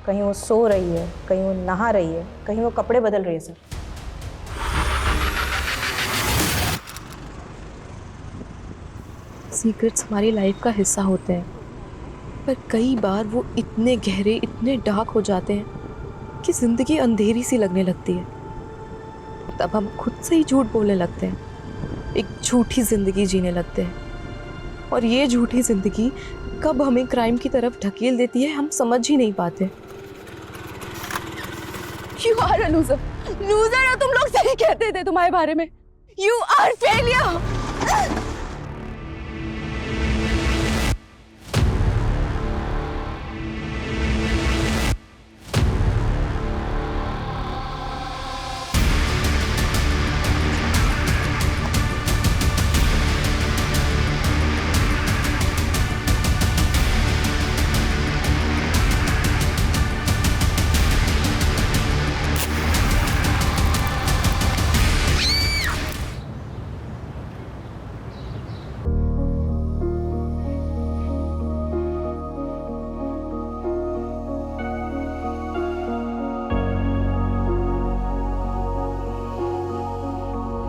कहीं वो सो रही है, कहीं वो नहा रही है, कहीं वो कपड़े बदल रही है सर। सीक्रेट्स हमारी लाइफ का हिस्सा होते हैं, पर कई बार वो इतने गहरे, इतने डार्क हो जाते हैं कि जिंदगी अंधेरी सी लगने लगती है। तब हम खुद से ही झूठ बोलने लगते हैं, एक झूठी जिंदगी जीने लगते हैं, और ये झूठी जिंदगी कब हमें क्राइम की तरफ ढकेल देती है हम समझ ही नहीं पाते। You are a loser. Loser हो तुम लोग, सही कहते थे तुम्हारे बारे में। You are failure.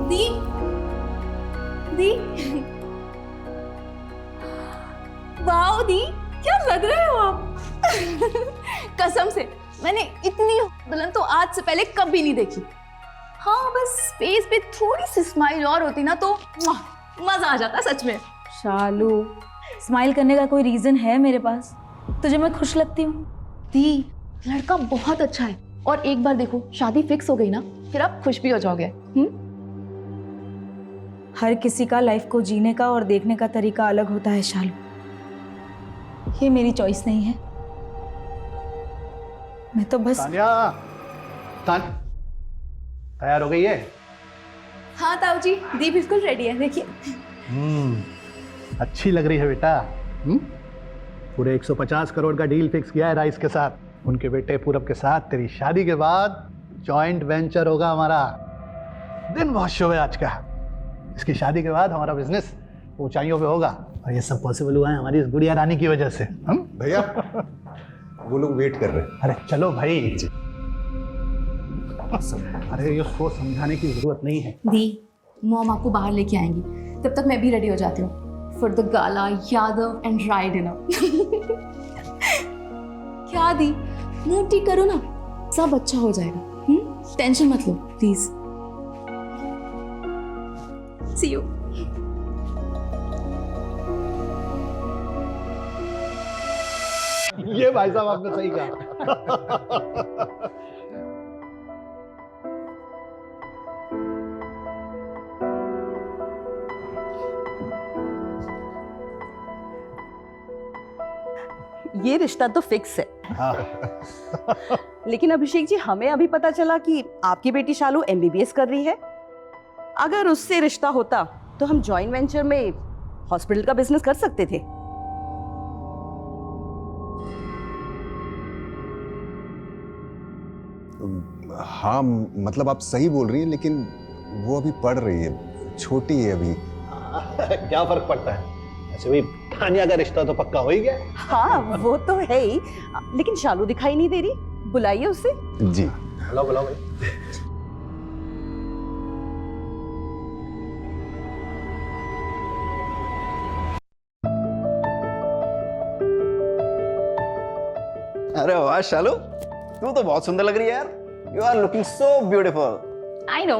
दी, दी, वाओ दी, क्या लग रहे हो आप? कसम से मैंने इतनी दुल्हन तो आज से पहले कभी नहीं देखी। हाँ, बस फेस पे थोड़ी सी स्माइल और होती ना तो मजा आ जाता सच में। शालू, स्माइल करने का कोई रीजन है मेरे पास? तुझे मैं खुश लगती हूँ? दी, लड़का बहुत अच्छा है, और एक बार देखो शादी फिक्स हो गई ना, फिर आप खुश भी हो जाओगे। हर किसी का लाइफ को जीने का और देखने का तरीका अलग होता है शालू, ये मेरी चॉइस नहीं है। मैं तो बस तैयार हो गई है? हाँ ताऊ जी, दी बिल्कुल रेडी है, देखिए। अच्छी लग रही है बेटा। पूरे 150 करोड़ का डील फिक्स किया है राइस के साथ। उनके बेटे पूरब के साथ तेरी शादी के बाद जॉइंट वेंचर होगा हमारा। दिन बहुत शुभ है आज का। इसकी शादी के बाद हमारा बिजनेस ऊंचाइयों पे होगा, और ये सब पॉसिबल हुआ है हमारी इस गुड़िया रानी की वजह से। हम भैया वो लोग वेट कर रहे हैं। अरे चलो भाई। अरे ये उसको समझाने की जरूरत नहीं है। दी, मॉम आपको बाहर लेके आएंगी, तब तक मैं भी रेडी हो जाती हूँ for the gala, Yadav and Rai dinner. क्या दी, मूड ठीक करो ना, सब अच्छा हो जाएगा। टेंशन मत लो प्लीज। C you. ये भाई साहब आपने सही कहा। ये रिश्ता तो फिक्स है। हाँ। लेकिन अभिषेक जी, हमें अभी पता चला कि आपकी बेटी शालू एमबीबीएस कर रही है। अगर उससे रिश्ता होता तो हम जॉइंट वेंचर में हॉस्पिटल का बिजनेस कर सकते थे। हाँ मतलब आप सही बोल रही हैं, लेकिन वो अभी पढ़ रही है, छोटी है अभी। क्या फर्क पड़ता है? ऐसे भी तानिया का रिश्ता तो पक्का हो ही गया। हाँ वो तो है ही, लेकिन शालू दिखाई नहीं दे रही, बुलाइए उसे। जी बुलाओ बुलाओ भाई। अरे वाह शालू, तू तो बहुत सुंदर लग रही है यार। You are looking so beautiful. I know.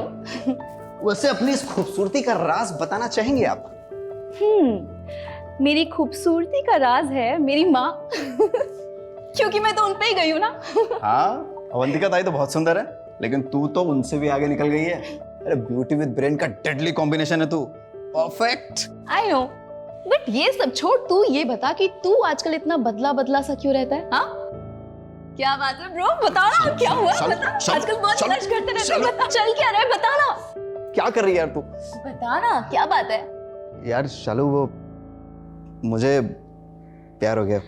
वैसे अपनी इस खूबसूरती का राज बताना चाहेंगे आप? मेरी खूबसूरती का राज है मेरी माँ। क्योंकि मैं तो उन पे ही गई हूँ ना। हाँ, अवंतिका ताई तो बहुत सुंदर है, लेकिन तू तो उनसे भी आगे निकल गई है। अरे ब्यूटी विद ब्रेन का डेडली कॉम्बिनेशन है तू। परफेक्ट। आई नो, बट ये सब छोड़, तू ये बता कि तू आजकल इतना बदला बदला सा क्यों रहता है? हाँ, क्या बात है ब्रो, बता ना क्या हुआ? बता, आजकल बहुत फ्लर्ट करते रहते हो, बता चल क्या रहा है, बता ना। क्या कर रही है यार तू? बता ना क्या बात है? यार शालू, वो मुझे प्यार हो गया।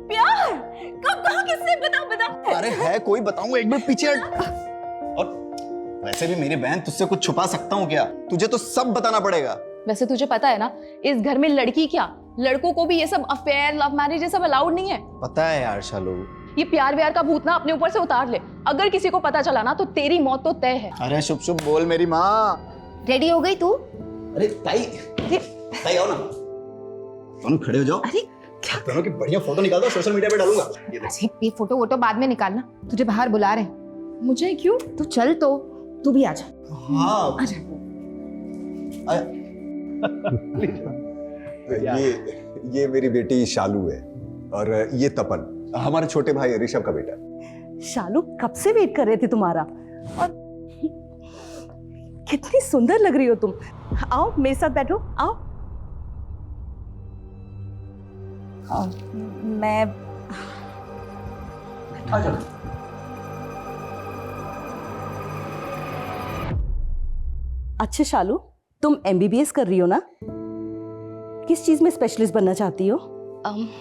प्यार? कब, कहाँ, किससे? बता बता। अरे है कोई, बताऊं? एक मिनट पीछे हट। और वैसे भी मेरी बहन, तुझसे कुछ छुपा सकता हूँ क्या? तुझे तो सब बताना पड़ेगा। वैसे तुझे पता है ना, इस घर में लड़की क्या, लड़कों को भी ये सब अफेयर, लव मैरिज, ये सब अलाउड नहीं है। पता है यार शालू। ये प्यार व्यार का भूत ना अपने ऊपर से उतार ले। अगर किसी को पता चला ना तो तेरी मौत तो तय है। अरे शुभ शुभ बोल मेरी माँ। रेडी हो गई तू? अरे ताई, ताई आओ ना, दोनों खड़े हो जाओ। अरे क्या दोनों की बढ़िया फोटो निकाल दो, सोशल मीडिया पे डालूंगा। ये देख। अरे ये फोटो वोटो बाद में निकालना, तुझे बाहर बुला रहे हैं। मुझे क्यों? तू चल तो, तू भी आजा। हाँ ये मेरी बेटी शालू है और ये तपन हमारे छोटे भाई ऋषभ का बेटा। शालू कब से वेट कर रहे थे तुम्हारा, और कितनी सुंदर लग रही हो तुम। आओ मेरे साथ बैठो, आओ। मैं अच्छा शालू, तुम MBBS कर रही हो ना? किस चीज में स्पेशलिस्ट बनना चाहती हो?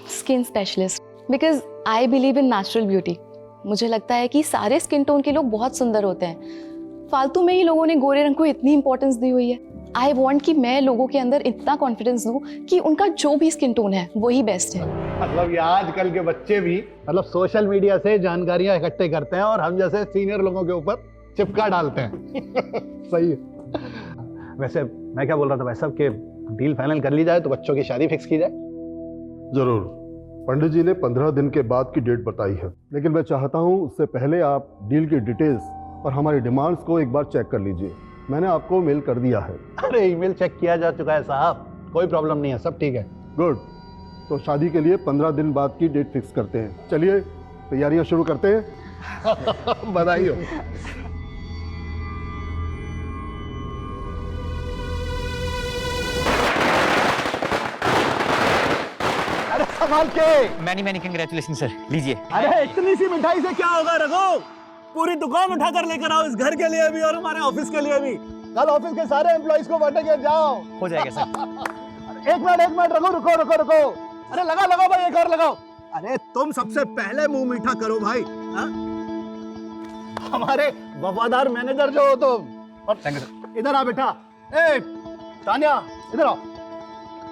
Skin specialist, because I believe in natural beauty. मुझे लगता है कि सारे स्किन टोन के लोग बहुत सुंदर होते हैं। फालतू में ही लोगों ने गोरे रंग को इतनी इंपॉर्टेंस दी हुई है। आई वॉन्ट कि मैं लोगों के अंदर इतना कॉन्फिडेंस दूं कि उनका जो भी स्किन टोन है वही बेस्ट है। मतलब ये आजकल के बच्चे भी मतलब सोशल मीडिया से जानकारियां इकट्ठे करते हैं और हम जैसे सीनियर लोगों के ऊपर चिपका डालते हैं। सही है। वैसे मैं क्या बोल रहा था भाई साहब कि डील फाइनल कर ली जाए तो बच्चों की शादी फिक्स की जाए। जरूर। पंडित जी ने 15 दिन के बाद की डेट बताई है, लेकिन मैं चाहता हूं उससे पहले आप डील की डिटेल्स और हमारी डिमांड्स को एक बार चेक कर लीजिए। मैंने आपको मेल कर दिया है। अरे ईमेल चेक किया जा चुका है साहब, कोई प्रॉब्लम नहीं है, सब ठीक है। गुड। तो शादी के लिए 15 दिन बाद की डेट फिक्स करते हैं। चलिए तैयारियां शुरू करते हैं। बधाई हो। अरे संभाल के। मैनी मैनी कंग्रेचुलेशन सर, लीजिए। अरे इतनी सी मिठाई से क्या होगा रघु, पूरी दुकान उठा कर लेकर आओ, इस घर के लिए भी और हमारे ऑफिस के लिए भी। कल ऑफिस के सारे एम्प्लॉइज को बांटेंगे, जाओ। हो जाएगा सर। एक मिनट रघु, रुको। अरे लगाओ भाई, एक और लगाओ। अरे तुम सबसे पहले मुंह मीठा करो भाई। हा? हमारे वफादार मैनेजर जो हो तुम। और इधर आ बेटा। ए तान्या इधर आओ।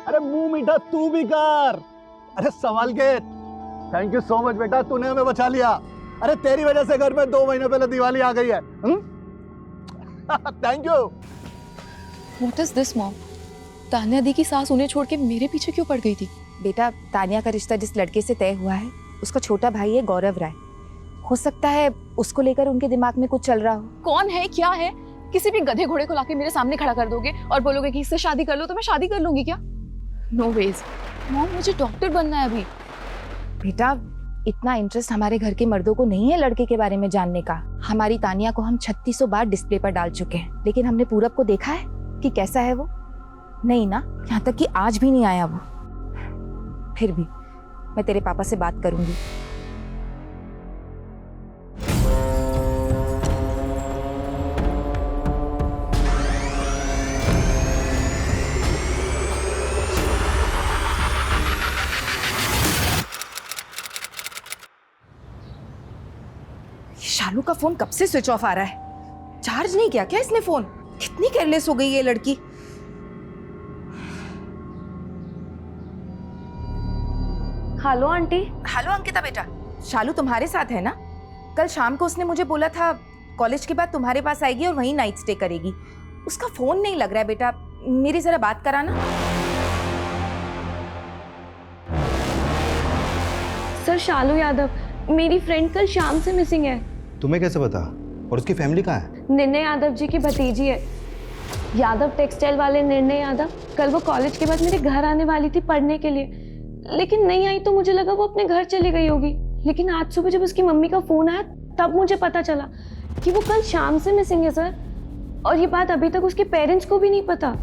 अरे मुंह मीठा तू भी कर। अरे संभाल के। थैंक यू सो मच बेटा, तूने हमें बचा लिया। अरे तेरी वजह से घर में 2 महीने पहले दिवाली आ गई है। Thank you. What is this, mom? Tanya दी की सास उन्हें छोड़ के मेरे पीछे क्यों पड़ गई थी? बेटा, तान्या का रिश्ता जिस लड़के से तय हुआ है उसका छोटा भाई है गौरव राय। हो सकता है उसको लेकर उनके दिमाग में कुछ चल रहा हो। कौन है, क्या है? किसी भी गधे घोड़े को लाके मेरे सामने खड़ा कर दोगे और बोलोगे कि इससे शादी कर लो, तो मैं शादी कर लूंगी क्या? नो वेज मॉम, मुझे डॉक्टर बनना है अभी। बेटा, इतना इंटरेस्ट हमारे घर के मर्दों को नहीं है लड़के के बारे में जानने का। हमारी तानिया को हम 3600 बार डिस्प्ले पर डाल चुके हैं, लेकिन हमने पूरब को देखा है कि कैसा है वो? नहीं ना, यहाँ तक कि आज भी नहीं आया वो। फिर भी मैं तेरे पापा से बात करूंगी। शालू का फोन कब से स्विच ऑफ आ रहा है? चार्ज नहीं किया क्या इसने फोन? कितनी केयरलेस हो गई ये लड़की। Hello aunty. हेलो अंकिता बेटा, शालू तुम्हारे साथ है ना? कल शाम को उसने मुझे बोला था कॉलेज के बाद तुम्हारे पास आएगी और वहीं नाइट स्टे करेगी। उसका फोन नहीं लग रहा है बेटा, मेरी जरा बात कराना। सर शालू यादव, मेरी फ्रेंड कल शाम से मिसिंग है। तुम्हें कैसे पता? और उसकी फैमिली कहाँ है? निर्णय यादव जी की भतीजी है, यादव टेक्सटाइल वाले निर्णय यादव। कल वो कॉलेज के बाद मेरे घर आने वाली थी पढ़ने के लिए, लेकिन नहीं आई तो मुझे लगा वो अपने घर चली गई होगी। लेकिन आज सुबह जब उसकी मम्मी का फोन आया तब मुझे पता चला कि वो कल शाम से मिसिंग है सर, और ये बात अभी तक उसके पेरेंट्स को भी नहीं पता।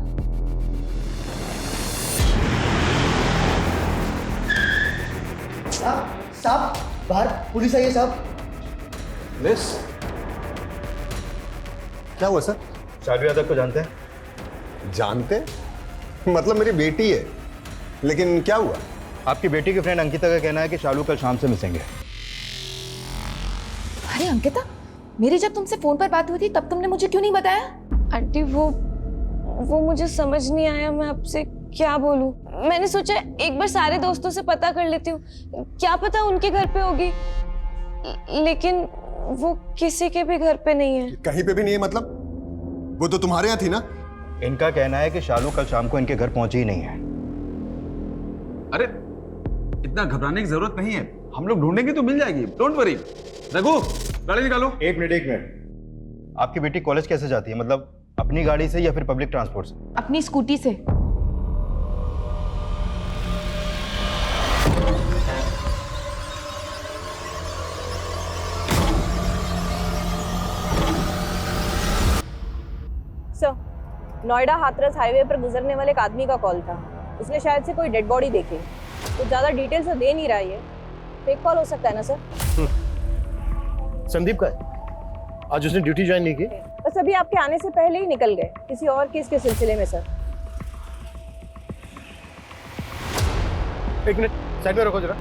साहब बाहर पुलिस आई है साहब। मिस, क्या हुआ सर? शालू यादव को जानते हैं? जानते? मतलब मेरी बेटी है, लेकिन क्या हुआ? आपकी बेटी की फ्रेंड अंकिता का कहना है कि शालू कल शाम से मिसिंग है। अरे अंकिता, मेरी जब तुमसे फोन पर बात हुई थी तब तुमने मुझे क्यों नहीं बताया? आंटी वो मुझे समझ नहीं आया, मैं आपसे क्या बोलूं। मैंने सोचा एक बार सारे दोस्तों से पता कर लेती हूँ, क्या पता उनके घर पे होगी। लेकिन वो किसी के भी घर पे नहीं है। कहीं पे भी नहीं है मतलब? वो तो तुम्हारे यहाँ थी ना? इनका कहना है कि शालू कल शाम को इनके घर पहुंची ही नहीं है। अरे इतना घबराने की जरूरत नहीं है, हम लोग ढूंढेंगे तो मिल जाएगी, डोंट वरी। रघु गाड़ी निकालो। एक मिनट। आपकी बेटी कॉलेज कैसे जाती है? मतलब अपनी गाड़ी से या फिर पब्लिक ट्रांसपोर्ट से? अपनी स्कूटी से। सर, नोएडा हाथरस हाईवे पर गुजरने वाले एक आदमी का कॉल था। उसने शायद से कोई डेड बॉडी देखी। तो ज्यादा डिटेल्स तो दे नहीं रहा है, फेक कॉल हो सकता है ना सर? संदीप का है? आज उसने ड्यूटी ज्वाइन नहीं की? बस अभी आपके आने से पहले ही निकल गए, किसी और केस के सिलसिले में सर। एक मिनट साइड में रखो जरा।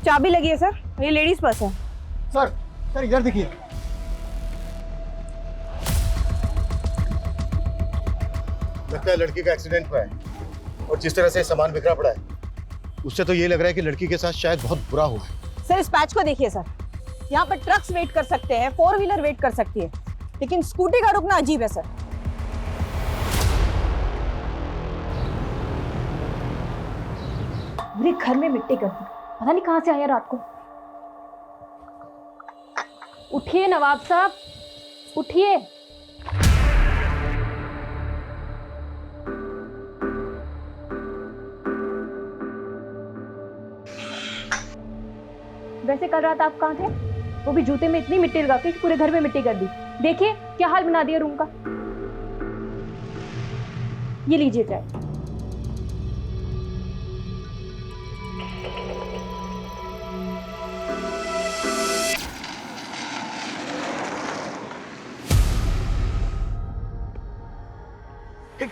चाबी लगी है सर, ये लेडीज पर्स है। सर इधर देखिए। लगता है लड़की का एक्सीडेंट हुआ है और जिस तरह से सामान बिखरा पड़ा है उससे तो ये लग रहा है कि लड़की के साथ शायद बहुत बुरा हुआ है। सर इस पैच को देखिए सर, यहाँ पर ट्रक्स वेट कर सकते हैं, 4 व्हीलर वेट कर सकती है, लेकिन स्कूटी का रुकना अजीब है सर। पूरे घर में मिट्टी कर दी, पता नहीं कहाँ से आया रात को। उठिए नवाब साहब, उठिए। वैसे कल रात आप कहाँ थे? वो भी जूते में इतनी मिट्टी लगा के पूरे घर में मिट्टी कर दी। देखिए क्या हाल बना दिया रूम का। ये लीजिए चाय।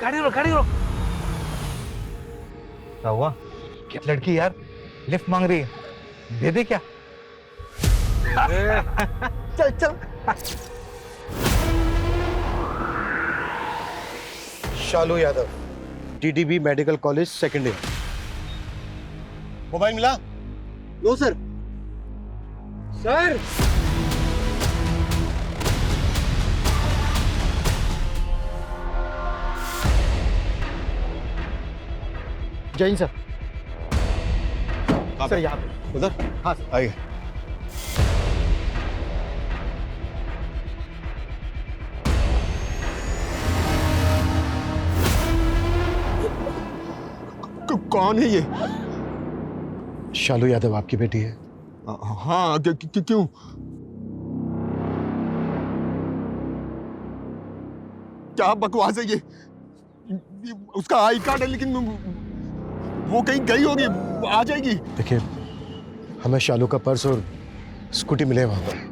गाड़ी रोक, गाड़ी रोक। क्या हुआ? क्या लड़की यार लिफ्ट मांग रही है, दे दे क्या? चल चल। Shalu Yadav, DDB medical college second year. Mobile मिला? No sir. Sir Jain sir. Sir यहाँ पे। उधर? हाँ आइए। कौन है ये? शालू यादव आपकी बेटी है? हाँ, क्यों? क्या बकवास है ये? उसका आई कार्ड है लेकिन वो कहीं गई होगी, आ जाएगी। देखिए, हमें शालू का पर्स और स्कूटी मिले वहां पर।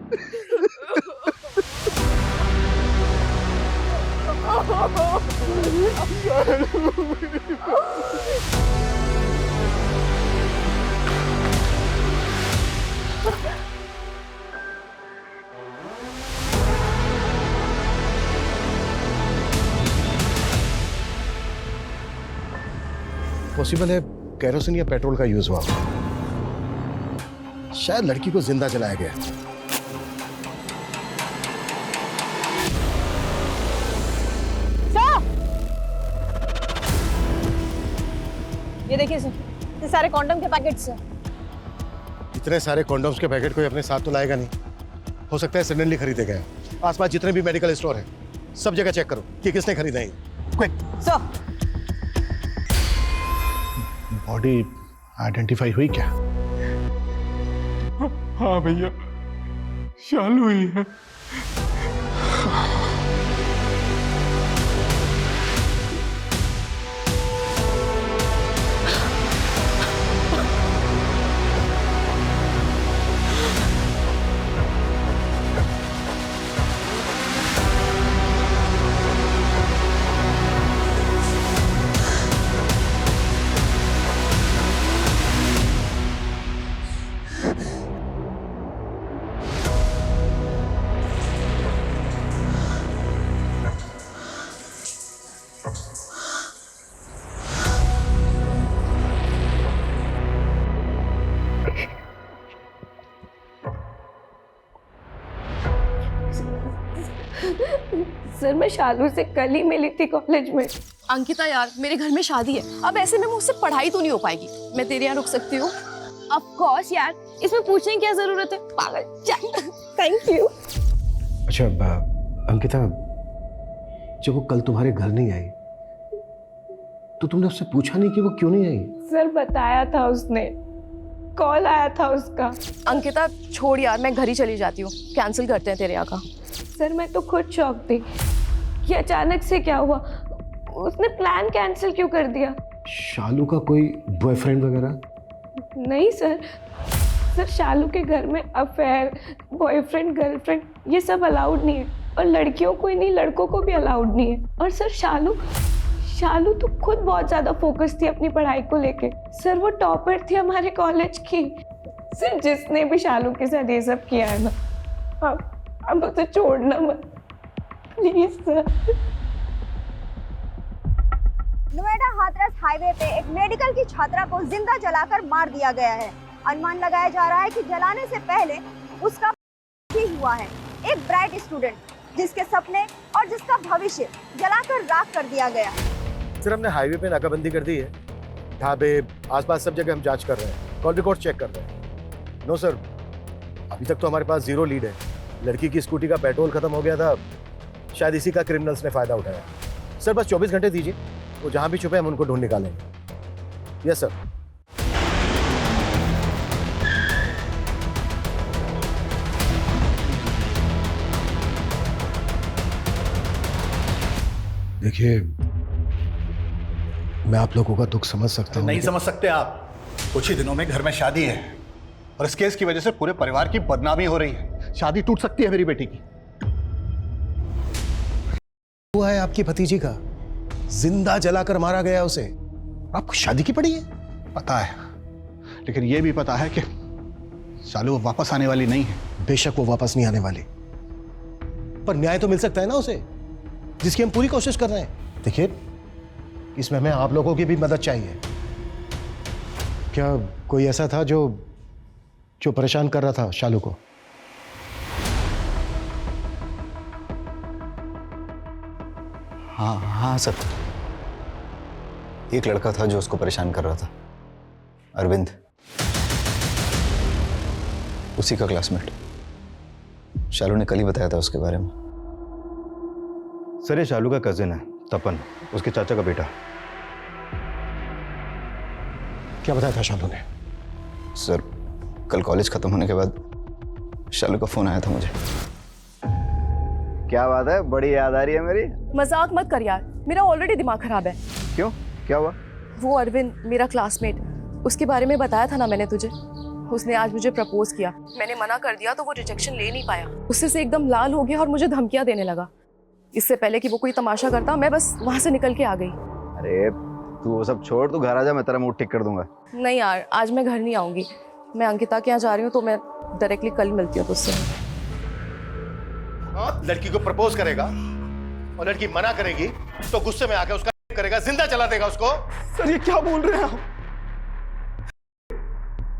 पॉसिबल है केरोसिन या पेट्रोल का यूज हुआ, शायद लड़की को जिंदा जलाया गया। ये देखिए सर, ये सारे कॉन्डम के पैकेट्स हैं। इतने सारे कॉन्डोम्स के पैकेट कोई अपने साथ तो लाएगा नहीं, हो सकता है सडनली खरीदे गए। आसपास जितने भी मेडिकल स्टोर हैं, सब जगह चेक करो कि किसने खरीदे हैं। क्विक सर, बॉडी आइडेंटिफाई हुई क्या? हाँ भैया, शालू ही है। सर मैं शालू से कल ही मिली थी कॉलेज में। अंकिता यार, मेरे घर में शादी है, अब ऐसे में मुझसे पढ़ाई तो नहीं हो पाएगी। मैं तेरे यहाँ रुक सकती हूँ? ऑफ कोर्स यार, इसमें पूछने की क्या जरूरत है, पागल। Thank you. अच्छा अंकिता, जब वो कल तुम्हारे घर नहीं आई तो तुमने उससे पूछा नहीं कि वो क्यों नहीं आई? सर बताया था उसने, कॉल आया था उसका। अंकिता छोड़ यार, मैं घर ही चली जाती हूँ, कैंसिल करते हैं तेरे यहाँ का। सर मैं तो खुद शॉक थी कि अचानक से क्या हुआ, उसने प्लान कैंसिल क्यों कर दिया। शालू का कोई बॉयफ्रेंड वगैरह? नहीं सर, सर शालू के घर में अफेयर, बॉयफ्रेंड, गर्लफ्रेंड ये सब अलाउड नहीं है, और लड़कियों को ही नहीं लड़कों को भी अलाउड नहीं है। और सर शालू तो खुद बहुत ज्यादा फोकस थी अपनी पढ़ाई को लेके। सर वो टॉपर थी हमारे कॉलेज की। सर जिसने भी शालू के साथ ये सब किया है ना, अब उसे छोड़ना मत please sir. Noida Hathras highway पे एक मेडिकल की छात्रा को जिंदा जलाकर मार दिया गया है। अनुमान लगाया जा रहा है कि जलाने से पहले उसका ही हुआ है। एक ब्राइट स्टूडेंट जिसके सपने और जिसका भविष्य जलाकर राख कर दिया गया। सर हमने हाईवे पे नाकाबंदी कर दी है, ढाबे आसपास सब जगह हम जांच कर रहे हैं, कॉल रिकॉर्ड चेक कर रहे हैं। नो सर, अभी तक तो हमारे पास 0 लीड है। लड़की की स्कूटी का पेट्रोल खत्म हो गया था, शायद इसी का क्रिमिनल्स ने फायदा उठाया। सर बस 24 घंटे दीजिए, वो जहां भी छुपे हम उनको ढूंढ निकालेंगे। Yes sir. देखिए, मैं आप लोगों का दुख समझ सकता हूँ। नहीं समझ सकते आप, कुछ ही दिनों में घर में शादी है और इस केस की वजह से पूरे परिवार की बदनामी हो रही है। शादी टूट सकती है मेरी बेटी की। हुआ है आपकी भतीजी का, जिंदा जलाकर मारा गया उसे। आपको शादी की पड़ी है? पता है, लेकिन यह भी पता है कि शालू वापस आने वाली नहीं है। बेशक वो वापस नहीं आने वाली, पर न्याय तो मिल सकता है ना उसे, जिसकी हम पूरी कोशिश कर रहे हैं। देखिए, इसमें हमें आप लोगों की भी मदद चाहिए। क्या कोई ऐसा था जो परेशान कर रहा था शालू को? हाँ सर, एक लड़का था जो उसको परेशान कर रहा था, अरविंद, उसी का क्लासमेट। शालू ने कल ही बताया था उसके बारे में। सर ये शालू का कजिन है तपन, उसके चाचा का बेटा। क्या बताया था शालू ने? सर कल कॉलेज खत्म होने के बाद शालू का फोन आया था मुझे। क्या बात है, बड़ी याद आ रही है मेरी। मजाक मत कर यार, मेरा ऑलरेडी दिमाग खराब है। क्यों, क्या हुआ? वो अरविंद मेरा क्लासमेट, उसके बारे में बताया था ना मैंने तुझे। उसने आज मुझे प्रपोज किया, मैंने मना कर दिया तो वो रिजेक्शन ले नहीं पाया। उससे से एकदम लाल हो गया और मुझे धमकियां देने लगा। इससे पहले कि वो कोई तमाशा करता, मैं बस वहां से निकल के आ गई। अरे तू वो सब छोड़, तू घर आ जा, मैं तेरा मूड ठीक कर दूंगा। नहीं यार, आज मैं घर नहीं आऊंगी, मैं अंकिता के यहाँ जा रही हूँ, तो मैं डायरेक्टली कल मिलती हूँ तुझसे। लड़की को प्रपोज करेगा और लड़की मना करेगी तो गुस्से में आकर उसका करेगा, जिंदा जला देगा उसको। सर ये क्या बोल रहे हैं आप?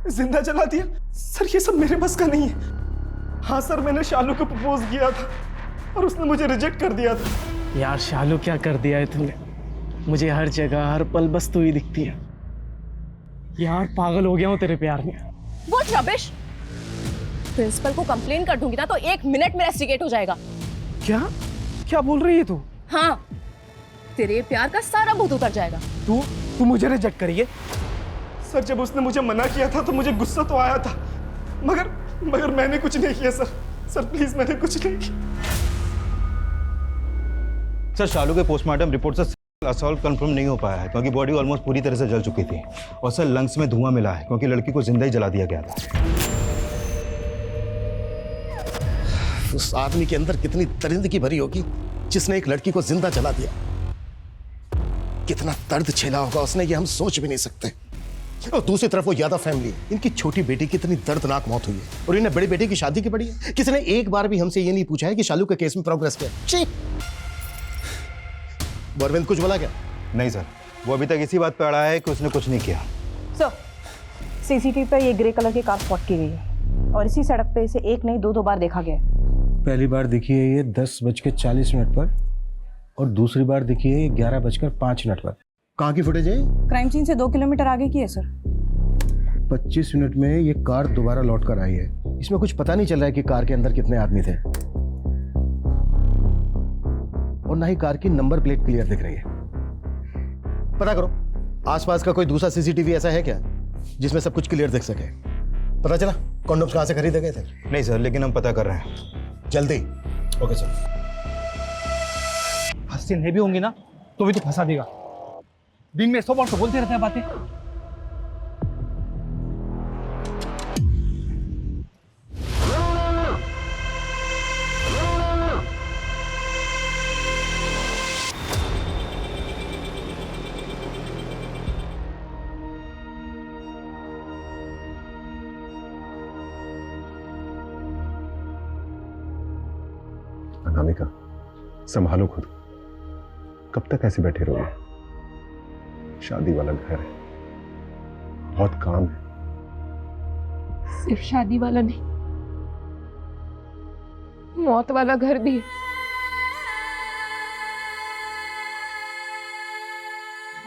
जिंदा जला दिया? सर ये सब मेरे बस का नहीं है। हाँ सर, मैंने शालू को प्रपोज किया था और उसने मुझे रिजेक्ट कर दिया था। यार शालू क्या कर दिया है तूने? मुझे हर जगह हर पल बस तू ही दिखती है। यार पागल हो गया हूँ तेरे प्यार में। What rubbish! प्रिंसिपल को कंप्लेन कर दूंगी ना तो 1 मिनट में रेस्टिकेट हो जाएगा। क्या क्या बोल रही है तू? हाँ, तेरे प्यार का सारा भूत उतर जाएगा। तू मुझे रिजेक्ट करिए? सर जब उसने मुझे मना किया था तो मुझे गुस्सा तो आया था, मगर मैंने कुछ नहीं किया सर। सर प्लीज, मैंने कुछ नहीं किया। सर शालू के पोस्टमार्टम रिपोर्ट से असॉल्ट कंफर्म नहीं हो पाया है क्योंकि बॉडी ऑलमोस्ट पूरी तरह से जल चुकी थी, और सर लंग्स में धुआं मिला है क्योंकि लड़की को जिंदा ही जला दिया गया था। उस आदमी के अंदर कितनी दरिंदगी भरी होगी जिसने एक लड़की को जिंदा जला दिया। कितना दर्द झेला होगा उसने, ये हम सोच भी नहीं सकते। और दूसरी तरफ वो यादव फैमिली, इनकी छोटी बेटी की इतनी दर्दनाक मौत हुई है और इन्हें बड़ी बेटी की शादी की पड़ी है। किसी ने एक बार भी हमसे ये नहीं पूछा है कि शालू के केस में प्रोग्रेस क्या? अरविंद कुछ बोला क्या? नहीं सर, वो अभी तक इसी बात पे अड़ा है कि उसने कुछ नहीं किया। सर सीसीटीवी पर ये ग्रे कलर की कार स्पॉट की गई है और इसी सड़क पे इसे 1 नहीं 2 बार देखा गया है। पहली बार दिखी है ये 10:40 पर और दूसरी बार दिखी है ये 11:05 पर। कहाँ की फुटेज है? क्राइम सीन से 2 किलोमीटर आगे की है सर। 25 मिनट में ये कार दोबारा लौट कर आई है। इसमें कुछ पता नहीं चल रहा है कि कार के अंदर कितने आदमी थे और ना ही कार की नंबर प्लेट क्लियर दिख रही है। पता करो आसपास का कोई दूसरा सीसीटीवी ऐसा है क्या जिसमें सब कुछ क्लियर दिख सके? पता चला कॉन्डोम्स कहाँ से खरीदे गए थे? नहीं सर, लेकिन हम पता कर रहे हैं। जल्दी। Okay sir. हस्ती नहीं भी होंगी ना तो भी तो फंसा देगा। दिन में 100 बार तो बोलते रहते हैं बातें। अनामिका, संभालो खुद। कब तक ऐसे बैठे रहोगे? शादी वाला घर है, बहुत काम है। सिर्फ शादी वाला नहीं, मौत वाला घर भी है।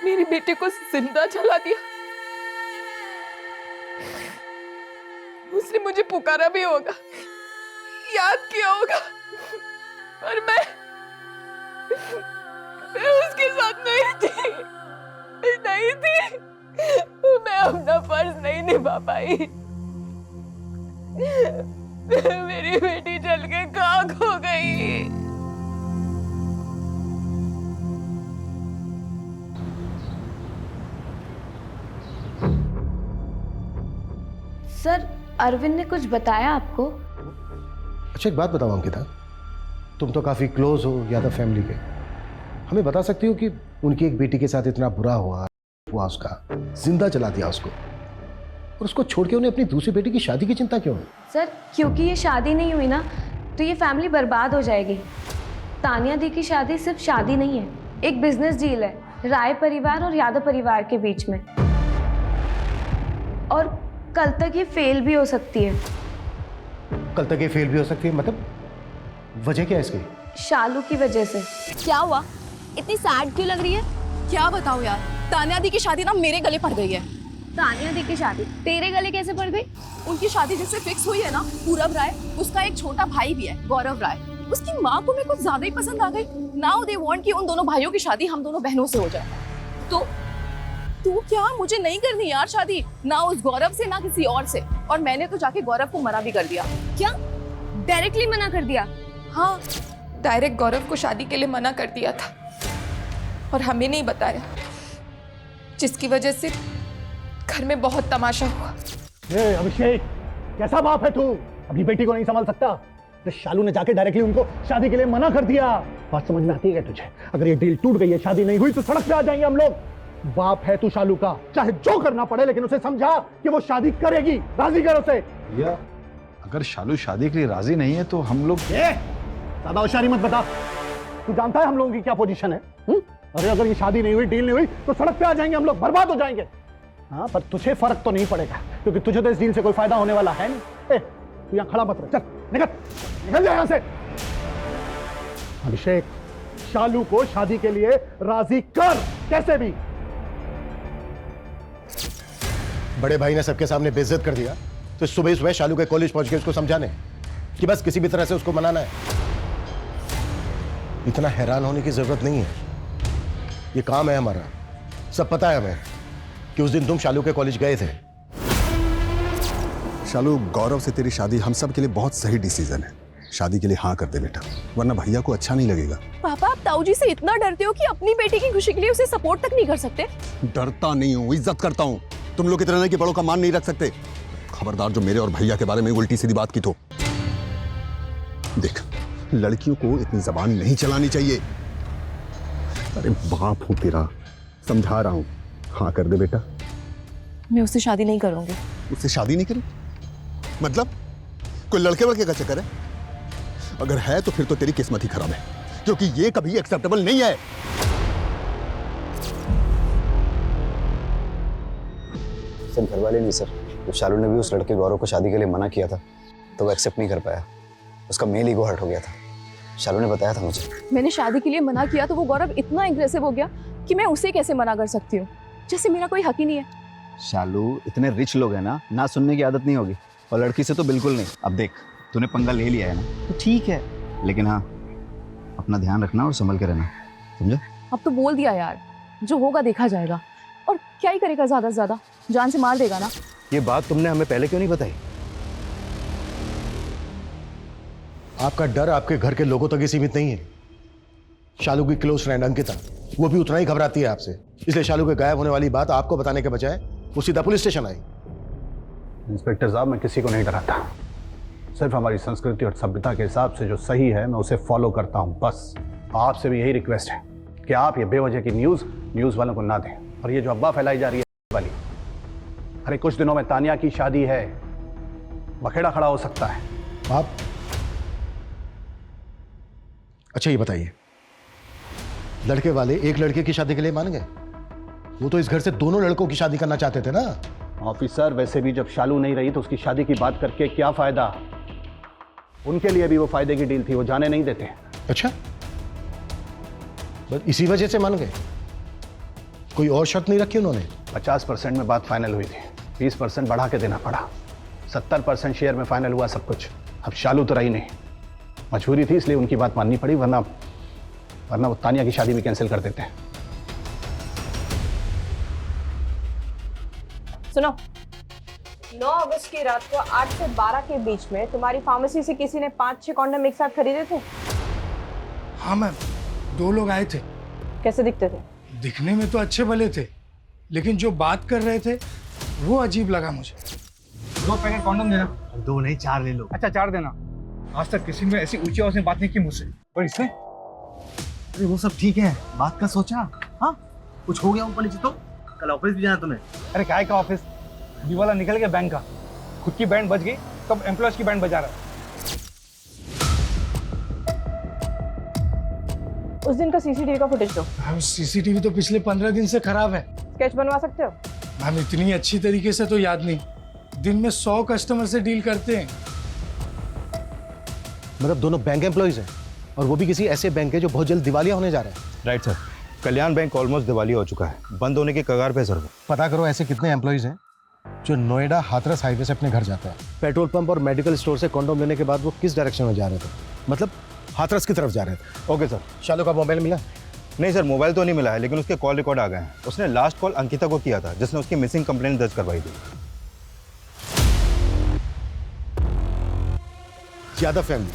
मेरे बेटे को जिंदा जला दिया। उसने मुझे पुकारा भी होगा, याद किया होगा, पर मैं उसके साथ नहीं थी। मैं अपना फर्ज नहीं निभा पाई। मेरी बेटी जल के खाक हो गई। सर, अरविंद ने कुछ बताया आपको? अच्छा एक बात बताओ अंकिता, तुम तो काफी क्लोज हो यादव फैमिली के, हमें बता सकती हो कि उनकी एक बेटी के साथ इतना बुरा हुआ उसका, जिंदा जला दिया उसको, और उसको छोड़ के उन्हें अपनी दूसरी बेटी की शादी की चिंता क्यों है? सर, क्योंकि ये शादी नहीं हुई ना तो ये फैमिली बर्बाद हो जाएगी। तानिया दी की शादी सिर्फ शादी नहीं है, एक बिजनेस डील है राय परिवार और यादव परिवार के बीच में, और कल तक ये फेल भी हो सकती है। कल तक ये फेल भी हो सकती है? मतलब वजह क्या है इसकी? शालू की वजह से। क्या हुआ? इतनी सैड क्यों लग रही है? क्या बताऊं यार, तानिया दी की शादी ना मेरे गले पड़ गई है। तानिया दी की शादी तेरे गले कैसे पड़ गई? उनकी शादी जिससे फिक्स हुई है ना, पूरब राय, उसका एक छोटा भाई भी है, गौरव राय। उसकी माँ को मेरे को ज्यादा ही पसंद आ गई। नाउ दे वांट कि उन दोनों भाइयों की शादी हम दोनों बहनों से हो जाए। तो तू क्या, मुझे नहीं करनी यार शादी, ना उस गौरव से ना किसी और से। और मैंने तो जाके गौरव को मना भी कर दिया। क्या डायरेक्टली मना कर दिया? हाँ, डायरेक्ट गौरव को शादी के लिए मना कर दिया था और हमें नहीं बताया, जिसकी वजह से घर में बहुत तमाशा हुआ। अभिषेक, कैसा बाप है तू? अपनी बेटी को नहीं संभाल सकता? तो शालू ने जाके डायरेक्टली उनको शादी के लिए मना कर दिया। बात समझ में आती है तुझे? अगर ये डील टूट गई है, शादी नहीं हुई, तो सड़क पे आ जाएंगे हम लोग। बाप है तू शालू का, चाहे जो करना पड़े, लेकिन उसे समझा कि वो शादी करेगी। राजी कर उसे। भैया, अगर शालू शादी के लिए राजी नहीं है तो हम लोग ज्यादा होशियारी मत बता। तू जानता है हम लोगों की क्या पोजीशन है? अरे अगर ये शादी नहीं हुई, डील नहीं हुई, तो सड़क पे आ जाएंगे हम लोग, बर्बाद हो जाएंगे। हाँ, पर तुझे फर्क तो नहीं पड़ेगा, क्योंकि तुझे तो इस डील से कोई फायदा होने वाला है नहीं। तू यहाँ खड़ा मत रह, चल निकल जा यहाँ से। अभिषेक, शालू को शादी के लिए राजी कर, कैसे भी। बड़े भाई ने सबके सामने बेइज्जत कर दिया, तो सुबह सुबह शालू के कॉलेज पहुंच के उसको समझाने कि बस किसी भी तरह से उसको मनाना है। इतना हैरान होने की जरूरत नहीं है, ये काम है हमारा। सब पता है हमें कि उस दिन तुम शालू के कॉलेज गए थे। शालू, गौरव से तेरी शादी हम सब के लिए बहुत सही डिसीजन है। शादी के लिए हाँ कर दे बेटा, वरना भैया को अच्छा नहीं लगेगा। पापा, आप ताऊ जी से इतना डरते हो कि अपनी बेटी की खुशी के लिए उसे सपोर्ट तक नहीं कर सकते? डरता नहीं हूँ, इज्जत करता हूँ। तुम लोग इतना नहीं कि बड़ों का मान नहीं रख सकते। खबरदार जो मेरे और भैया के बारे में उल्टी सीधी बात की तो। देख, लड़कियों को इतनी जबान नहीं चलानी चाहिए। अरे बाप हूं तेरा, समझा रहा हूं। हाँ कर दे बेटा। मैं उससे शादी नहीं करूंगी। उससे शादी नहीं करी? मतलब कोई लड़के वड़के का चक्कर है? अगर है तो फिर तो तेरी किस्मत ही खराब है, क्योंकि ये कभी एक्सेप्टेबल नहीं है। सर घर वाले नहीं सर, तो शालू ने भी उस लड़के गौरव को शादी के लिए मना किया था, तो वो एक्सेप्ट नहीं कर पाया। उसका मेल ईगो हर्ट हो गया था। शालू ने बताया था मुझे। मैंने शादी के लिए मना किया तो वो गौरव इतना एग्रेसिव हो गया कि मैं उसे कैसे मना कर सकती हूँ, जैसे मेरा कोई हक ही नहीं है। शालू, इतने रिच लोग हैं ना सुनने की आदत नहीं होगी, और लड़की से तो बिल्कुल नहीं। अब देख, तूने पंगा ले लिया है ना, तो ठीक है, लेकिन हाँ, अपना ध्यान रखना और संभल के रहना, समझा? अब तो बोल दिया यार, जो होगा देखा जाएगा। और क्या ही करेगा, ज्यादा से ज्यादा जान से मार देगा ना। ये बात तुमने हमें पहले क्यों नहीं बताई? आपका डर आपके घर के लोगों तक ही सीमित नहीं है। शालू की क्लोज फ्रेंड अंकिता, वो भी उतना ही घबराती है आपसे, इसलिए शालू के गायब होने वाली बात आपको बताने के बजाय वो सीधा पुलिस स्टेशन आई। इंस्पेक्टर साहब, मैं किसी को नहीं डराता, सिर्फ हमारी संस्कृति और सभ्यता के हिसाब से जो सही है मैं उसे फॉलो करता हूँ, बस। आपसे भी यही रिक्वेस्ट है कि आप ये बेवजह की न्यूज़ वालों को ना दें। और ये जो अफवाह फैलाई जा रही है वाली, अरे कुछ दिनों में तानिया की शादी है, बखेड़ा खड़ा हो सकता है। आप अच्छा ये बताइए, लड़के वाले एक लड़के की शादी के लिए मान गए? वो तो इस घर से दोनों लड़कों की शादी करना चाहते थे ना। ऑफिसर, वैसे भी जब शालू नहीं रही तो उसकी शादी की बात करके क्या फायदा? उनके लिए भी वो फायदे की डील थी, वो जाने नहीं देते। अच्छा, बस इसी वजह से मान गए? कोई और शर्त नहीं रखी उन्होंने? 50% में बात फाइनल हुई थी, 20% बढ़ा के देना पड़ा, 70% शेयर में फाइनल हुआ सब कुछ। अब शालू तो रही नहीं, मजबूरी थी इसलिए उनकी बात माननी पड़ी, वरना वो तानिया की शादी भी कैंसिल कर देते हैं। सुनो, 9 अगस्त की रात को 8 से 12 के बीच में तुम्हारी फार्मेसी से किसी ने 5-6 कॉन्डम एक साथ खरीदे थे? हाँ मैम, 2 लोग आए थे। कैसे दिखते थे? दिखने में तो अच्छे भले थे, लेकिन जो बात कर रहे थे वो अजीब लगा मुझे। 2 पैकेट कॉन्डम देना। 2 नहीं 4 ले लो। अच्छा 4 देना। आज तक किसी ने ऐसी ऊंची आवाज में बात नहीं की मुझसे, और इसने? अरे वो सब ठीक है, बात का सोचा। हाँ, कुछ हो गया ऊपर नीचे तो? कल ऑफिस भी जाना तुम्हें? अरे काय का ऑफिस, दीवाला निकल गया बैंक का, खुद की बैंड बज गई तब एम्प्लॉयज की बैंड बजा रहा है। उस दिन का सीसीटीवी का फुटेज दो। मैम, सीसीटीवी तो पिछले 15 दिन से खराब है। स्केच बनवा सकते हो? मैम, इतनी अच्छी तरीके से तो याद नहीं, दिन में 100 कस्टमर से डील करते हैं। मतलब दोनों बैंक एम्प्लॉइज हैं, और वो भी किसी ऐसे बैंक है जो बहुत जल्द दिवालिया होने जा रहा है। राइट सर, कल्याण बैंक ऑलमोस्ट दिवालिया हो चुका है, बंद होने के कगार पे सर। पता करो ऐसे कितने एम्प्लॉइज हैं जो नोएडा हाथरस हाईवे से अपने घर जाते हैं। पेट्रोल पंप और मेडिकल स्टोर से कॉन्डोम लेने के बाद वो किस डायरेक्शन में जा रहे थे? मतलब हाथरस की तरफ जा रहे थे। Okay sir. शालू का मोबाइल मिला? नहीं सर, मोबाइल तो नहीं मिला है, लेकिन उसके कॉल रिकॉर्ड आ गए हैं। उसने लास्ट कॉल अंकिता को किया था, जिसने उसकी मिसिंग कंप्लेंट दर्ज करवाई थी। यादव फैमिली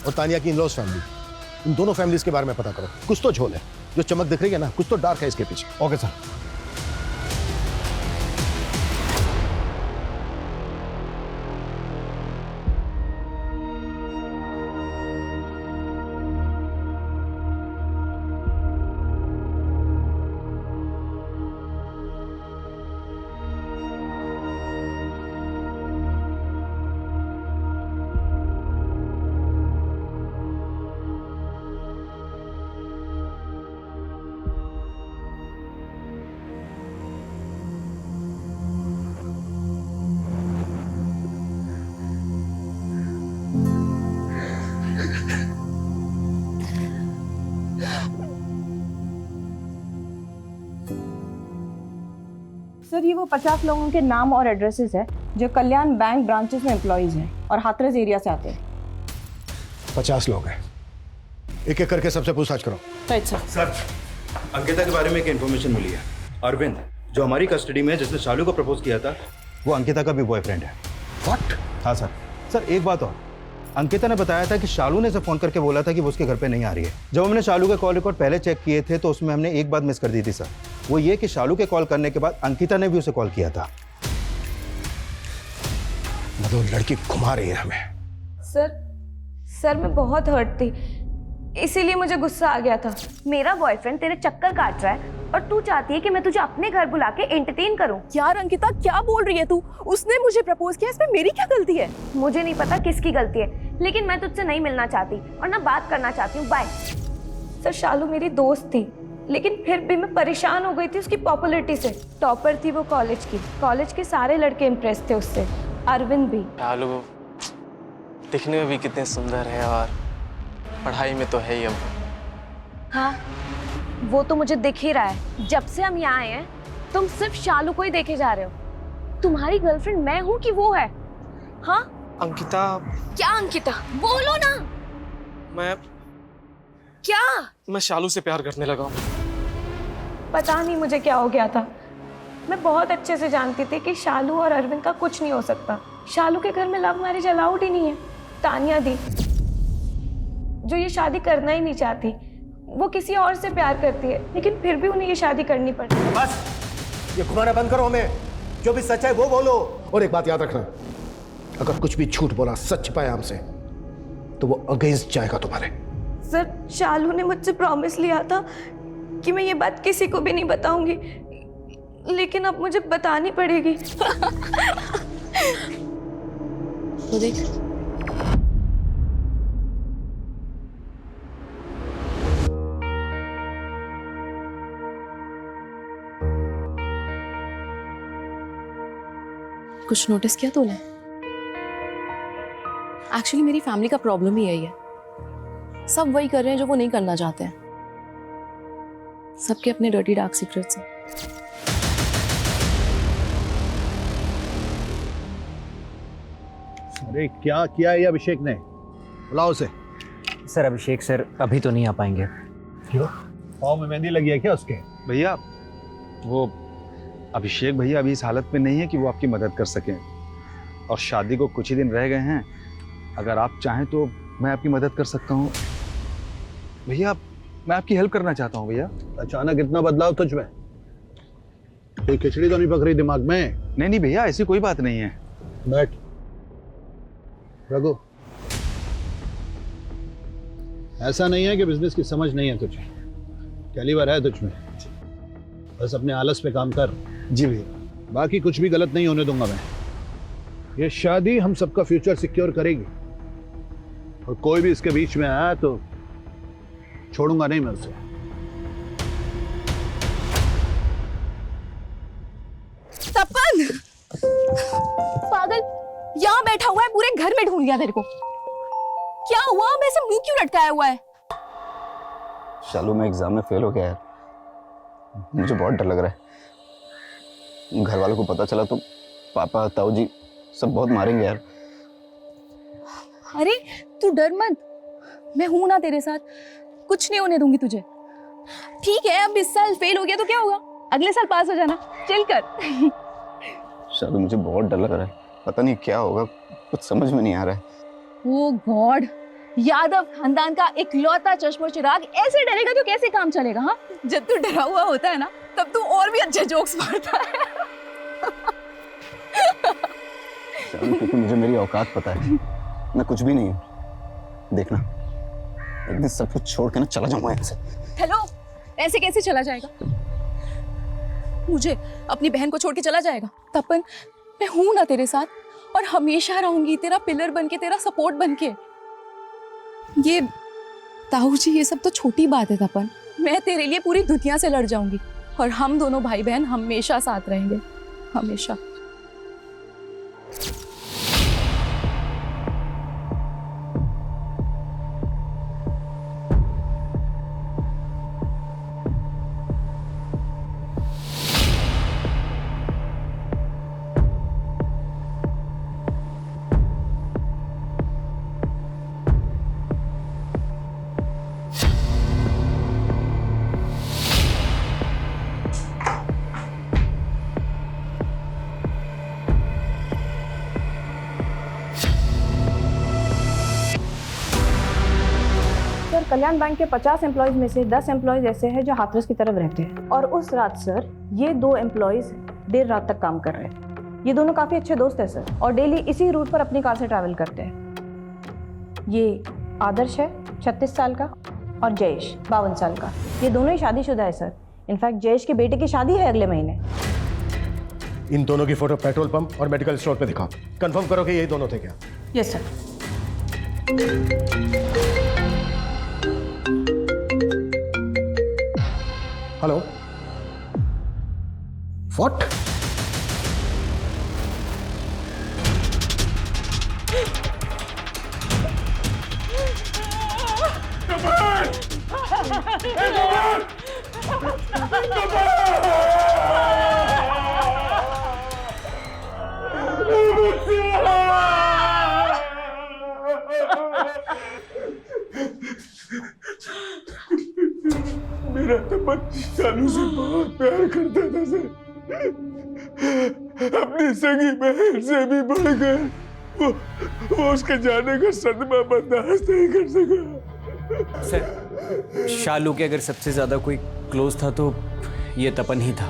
और तानिया की इन-लॉज फैमिली, इन दोनों फैमिलीज के बारे में पता करो। कुछ तो झोल है, जो चमक दिख रही है ना, कुछ तो डार्क है इसके पीछे। Okay sir. सर, ये वो 50 लोगों के नाम और एड्रेसेस है जो कल्याण बैंक ब्रांचेस में एम्प्लॉइज हैं और हाथरस एरिया से आते हैं। 50 लोग हैं, एक एक करके सबसे पूछताछ करो। Right sir. सर, अंकिता के बारे में एक इन्फॉर्मेशन मिली है। अरविंद, जो हमारी कस्टडी में है, जिसने शालू को प्रपोज किया था, वो अंकिता का भी बॉयफ्रेंड है। व्हाट? हाँ सर। सर एक बात और, अंकिता ने बताया था कि शालू ने इसे फोन करके बोला था कि वो उसके घर पे नहीं आ रही है। जब हमने शालू के कॉल रिकॉर्ड पहले चेक किए थे तो उसमें हमने एक बात मिस कर दी थी सर, वो ये कि शालू के कॉल करने के बाद अंकिता ने भी उसे कॉल किया था। मतलब लड़की घुमा रही है हमें। सर मैं बहुत हर्ट थी, इसीलिए मुझे गुस्सा आ गया था। मेरा बॉयफ्रेंड तेरे चक्कर काट रहा है और तू चाहती है कि मैं तुझे अपने घर बुला के एंटरटेन करूं। यार अंकिता, क्या बोल रही है तू? उसने मुझे प्रपोज किया, इसमें मेरी क्या गलती है? मुझे नहीं पता किसकी गलती है, लेकिन मैं तुझसे नहीं मिलना चाहती और ना बात करना चाहती हूँ। बाय। सर, शालू मेरी दोस्त थी, लेकिन फिर भी मैं परेशान हो गई थी उसकी पॉपुलैरिटी से। टॉपर थी वो कॉलेज की, कॉलेज के सारे लड़के इम्प्रेस थे उससे, अरविंद भी। शालू, दिखने में भी कितने सुंदर है और पढ़ाई में तो है ही अब। हाँ, वो तो मुझे दिख ही रहा है। जब से हम यहाँ आए हैं तुम सिर्फ शालू को ही देखे जा रहे हो। तुम्हारी गर्लफ्रेंड मैं हूँ कि वो है? हाँ अंकिता। क्या अंकिता? बोलो ना। मैं शालू से प्यार करने लगा हूँ। पता नहीं मुझे क्या हो गया था। मैं बहुत अच्छे से जानती थी कि शालू और अरविंद का कुछ नहीं हो सकता। शालू के घर में लव मैरिज अलाउड ही नहीं है। तानिया दी जो ये शादी करना ही नहीं चाहती, वो किसी और से प्यार करती है, लेकिन फिर भी उन्हें ये शादी करनी पड़ती है। बस ये घुमाना बंद करो हमें। जो भी सच है वो बोलो। और एक बात याद रखना, अगर कुछ भी झूठ बोला, सच छिपाया हमसे, तो वो अगेंस्ट जाएगा तुम्हारे। सर, शालू ने मुझसे प्रॉमिस लिया था कि मैं ये बात किसी को भी नहीं बताऊंगी, लेकिन अब मुझे बतानी पड़ेगी। तो देख, कुछ नोटिस किया तूने? एक्चुअली मेरी फैमिली का प्रॉब्लम ही यही है। सब वही कर रहे हैं जो वो नहीं करना चाहते हैं। सबके अपने डर्टी डार्क सीक्रेट्स हैं। अरे क्या किया है ये अभिषेक ने? बुलाओ उसे। सर अभिषेक सर अभी तो नहीं आ पाएंगे। क्यों? पाँव में मेहंदी लगी है क्या उसके? भैया वो अभिषेक भैया अभी इस हालत में नहीं है कि वो आपकी मदद कर सकें, और शादी को कुछ ही दिन रह गए हैं। अगर आप चाहें तो मैं आपकी मदद कर सकता हूँ भैया। मैं आपकी हेल्प करना चाहता हूँ भैया। अचानक इतना बदलाव तुझ में? कोई खिचड़ी तो नहीं पक रही दिमाग में? नहीं भैया, ऐसी कोई बात नहीं है। बैठ रघु। ऐसा नहीं है कि बिजनेस की समझ नहीं है तुझे, कैलिबर है तुझ में। बस अपने आलस पे काम कर। जी भैया। बाकी कुछ भी गलत नहीं होने दूंगा मैं। ये शादी हम सबका फ्यूचर सिक्योर करेगी, और कोई भी इसके बीच में आया तो छोड़ूंगा नहीं मैं उसे। तपन पागल, यहाँ बैठा हुआ है, पूरे घर में ढूंढ लिया तेरे को। क्या हुआ? वैसे मुंह क्यों लटकाया हुआ है? शालू मैं एग्जाम में फेल हो गया यार। मुझे बहुत डर लग रहा है। घर वालों को पता चला तो पापा ताऊ जी सब बहुत मारेंगे यार। अरे तू डर मत, मैं हूं ना तेरे साथ। कुछ नहीं होने दूंगी तुझे। ठीक है, अब इस साल फेल हो गया तो क्या होगा, अगले साल पास हो जाना। चिल कर। शालू मुझे बहुत डर लग रहा है, पता नहीं क्या होगा, कुछ समझ में नहीं आ रहा है। ओ गॉड, यादव खानदान का इकलौता चश्मो चिराग ऐसे डरेगा तो कैसे काम चलेगा? हाँ, जब तू डरा हुआ होता है ना, तब तू और भी अच्छे जोक्स मारता है। शालू क्योंकि मुझे मेरी औकात पता है, मैं कुछ भी नहीं हूँ। देखना एक दिन सब कुछ छोड़ के ना चला जाऊंगा यहाँ से। हेलो, ऐसे कैसे चला जाएगा? मुझे अपनी बहन को छोड़ के चला जाएगा? तपन, मैं हूं ना तेरे साथ, और हमेशा रहूंगी तेरा पिलर बनके, तेरा सपोर्ट बनके। ये ताऊ जी, ये सब तो छोटी बात है तपन। मैं तेरे लिए पूरी दुनिया से लड़ जाऊंगी, और हम दोनों भाई बहन हमेशा साथ रहेंगे, हमेशा। कल्याण बैंक के 50 एम्प्लॉयज में से 10 एम्प्लॉयज ऐसे हैं जो हाथरस की तरफ रहते हैं, और उस रात सर ये 2 एम्प्लॉयज देर रात तक काम कर रहे हैं। ये दोनों काफी अच्छे दोस्त हैं सर, और डेली इसी रूट पर अपनी कार से ट्रैवल करते हैं। ये आदर्श है 36 साल का, और जयेश 52 साल का। ये दोनों ही शादीशुदा है सर। इनफैक्ट जयेश के बेटे की शादी है अगले महीने। इन दोनों की फोटो पेट्रोल पंप और मेडिकल स्टोर पे दिखाओ। कंफर्म करो कि यही दोनों थे क्या? Yes sir. Hello, what? मेरा तपन शालू से बहुत प्यार करता था सर, अपनी सगी बहन से भी बढ़कर वो उसके जाने का सदमा बर्दाश्त नहीं कर सका। सर शालू के अगर सबसे ज्यादा कोई क्लोज था तो ये तपन ही था।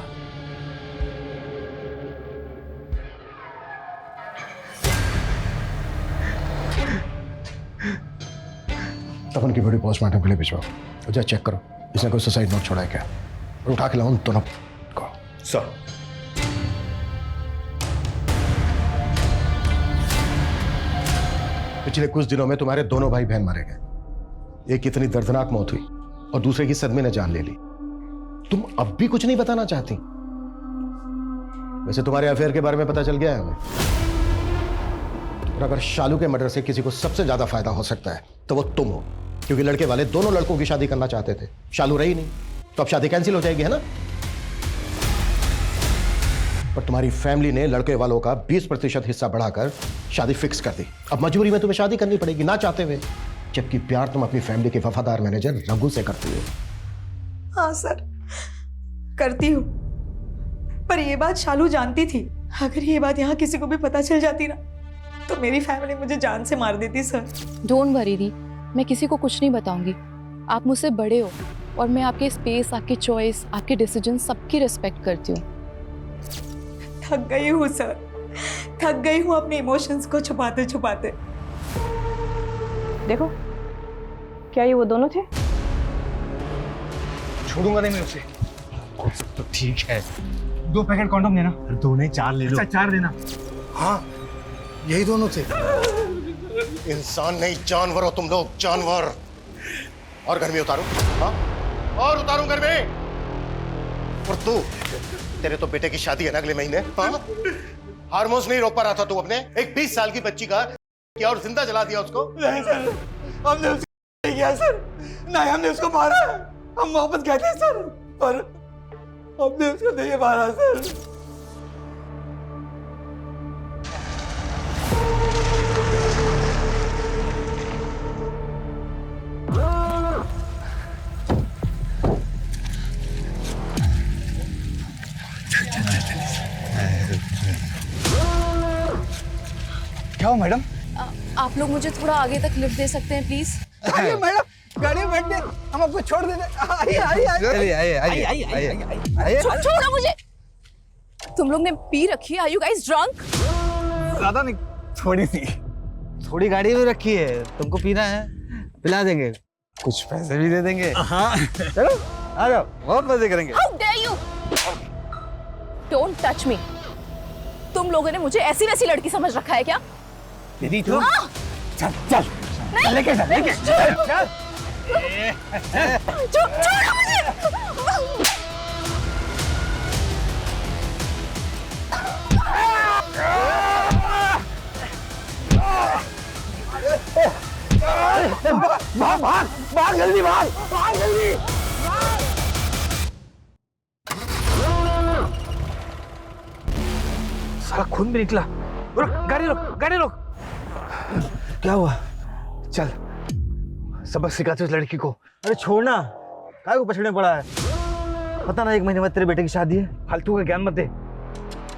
तपन की बॉडी पोस्टमार्टम के लिए भिजवाओ, जा चेक करो इसने कोई सुसाइड नोट छोड़ा है क्या, और उठा के लाओ दोनों को। सर पिछले कुछ दिनों में तुम्हारे दोनों भाई बहन मारे गए, एक इतनी दर्दनाक मौत हुई और दूसरे की सदमे ने जान ले ली। तुम अब भी कुछ नहीं बताना चाहती? वैसे तुम्हारे अफेयर के बारे में पता चल गया है हमें, और अगर शालू के मर्डर से किसी को सबसे ज्यादा फायदा हो सकता है तो वो तुम हो, क्योंकि लड़के वाले दोनों लड़कों की शादी करना चाहते थे, शालू रही नहीं तो अब शादी कैंसिल हो जाएगी, है ना? पर तुम्हारी फैमिली ने लड़के वालों का 20% हिस्सा बढ़ाकर शादी फिक्स कर दी। अब मजबूरी में तुम्हें शादी करनी पड़ेगी ना चाहते हुए, जबकि प्यार तुम अपनी फैमिली के वफादार मैनेजर रघु से करती हो। हाँ सर, करती हूँ, पर ये बात शालू जानती थी। अगर ये बात यहाँ किसी को भी पता चल जाती ना तो मेरी फैमिली मुझे जान से मार देती सर। डोंट वरी दी, मैं किसी को कुछ नहीं बताऊंगी। आप मुझसे बड़े हो और मैं आपके स्पेस, आपकी चॉइस, आपके डिसीजन सबकी रिस्पेक्ट करती हूँ। थक गई हूँ सर, थक गई हूँ अपने इमोशंस को छुपाते छुपाते। देखो, क्या ये वो दोनों थे? छोड़ूंगा नहीं मैं उसे। तो ठीक है, 2 पैकेट कॉन्डोम लेना। 2 नहीं 4 ले लो। अच्छा 4 लेना। हाँ यही दोनों थे। इंसान नहीं जानवर हो तुम लोग, जानवर। और घर में उतारो, हाँ और उतारो घर में। और तू, तेरे तो बेटे की शादी है ना अगले महीने, हाँ? हार्मोन्स नहीं रोक पा रहा था तू अपने, एक 20 साल की बच्ची का क्या और जिंदा जला दिया उसको। नहीं सर, हमने उसको नहीं किया सर, नहीं हमने उसको मारा, हम मोहब्बत कहते हैं सर, पर हमने उसको नहीं मारा सर। क्या हो मैडम? आप लोग मुझे थोड़ा आगे तक लिफ्ट दे सकते हैं प्लीज? आइए मैडम, गाड़ी में बैठिए, हम आपको छोड़ देते। आइए आइए आइए। छोड़ो मुझे। तुम लोग ने पी रखी है? Are you guys drunk? ज्यादा नहीं, थोड़ी सी। थोड़ी गाड़ी में रखी है, तुमको पीना है पिला देंगे, कुछ पैसे भी दे देंगे। हाँ चलो आ जाओ, बहुत मजे करेंगे। How dare you? Don't touch me. तुम लोगों ने मुझे ऐसी वैसी लड़की समझ रखा है क्या? दीदी तुम चल चल लेके चल, लेके चल चल। छोड़ो मुझे। भाग भाग भाग जल्दी, भाग जल्दी। साला खून भी निकला। रुक, गाड़ी रोक, गाड़ी रोक। क्या हुआ? चल सबक सिखाते उस लड़की को। अरे छोड़ना, काय को पछड़ने पड़ा है? पता ना 1 महीने बाद तेरे बेटे की शादी है। फालतू का ज्ञान मत दे,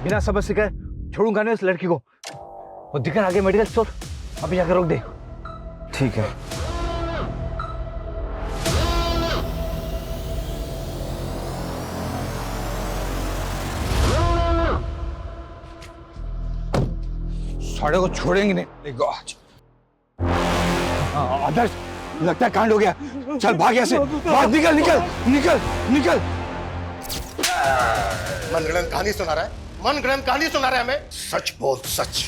बिना सबक सिखाए छोड़ूंगा नहीं उस लड़की को। वो दिखा आगे मेडिकल स्टोर, अभी जाकर रोक दे। ठीक है। साड़े को छोड़ेंगे नहीं। आदर्श, लगता है कांड हो गया। चल भाग यहाँ से, भाग, निकल निकल निकल निकल। मनगढ़ंत कहानी सुना रहा है, मनगढ़ंत कहानी सुना रहा है हमें। सच बोल, सच।